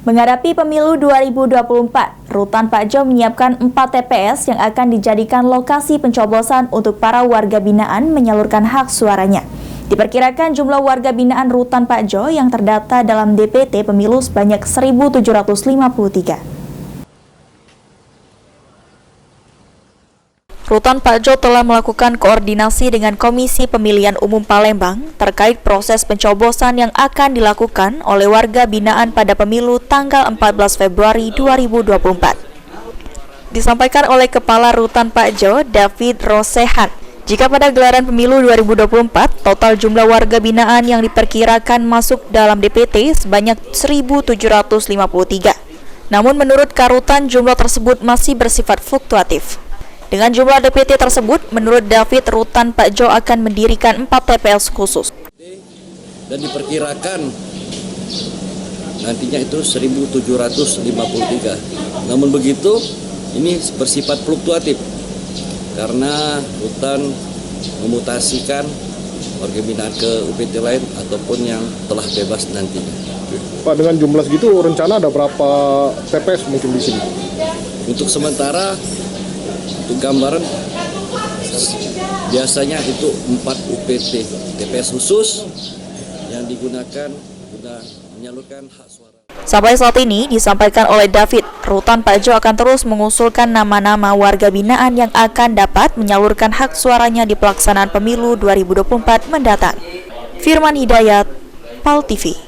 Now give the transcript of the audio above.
Menghadapi pemilu 2024, Rutan Pak Jo menyiapkan 4 TPS yang akan dijadikan lokasi pencoblosan untuk para warga binaan menyalurkan hak suaranya. Diperkirakan jumlah warga binaan Rutan Pak Jo yang terdata dalam DPT pemilu sebanyak 1.753. Rutan Pak Jo telah melakukan koordinasi dengan Komisi Pemilihan Umum Palembang terkait proses pencoblosan yang akan dilakukan oleh warga binaan pada pemilu tanggal 14 Februari 2024. Disampaikan oleh Kepala Rutan Pak Jo, David Rosehan, jika pada gelaran pemilu 2024, total jumlah warga binaan yang diperkirakan masuk dalam DPT sebanyak 1.753. Namun menurut Karutan, jumlah tersebut masih bersifat fluktuatif. Dengan jumlah DPT tersebut, menurut David, Rutan Pak Jo akan mendirikan 4 TPS khusus. Dan diperkirakan nantinya itu 1.753. Namun begitu, ini bersifat fluktuatif karena Rutan memutasikan warga binaan ke UPT lain ataupun yang telah bebas nantinya. Pak, dengan jumlah segitu rencana ada berapa TPS mungkin di sini? Untuk sementara, untuk gambaran biasanya itu 4 UPT TPS khusus yang digunakan guna menyalurkan hak suara. Sampai saat ini disampaikan oleh David, Rutan Pak Jo akan terus mengusulkan nama-nama warga binaan yang akan dapat menyalurkan hak suaranya di pelaksanaan pemilu 2024 mendatang. Firman Hidayat, PAL TV.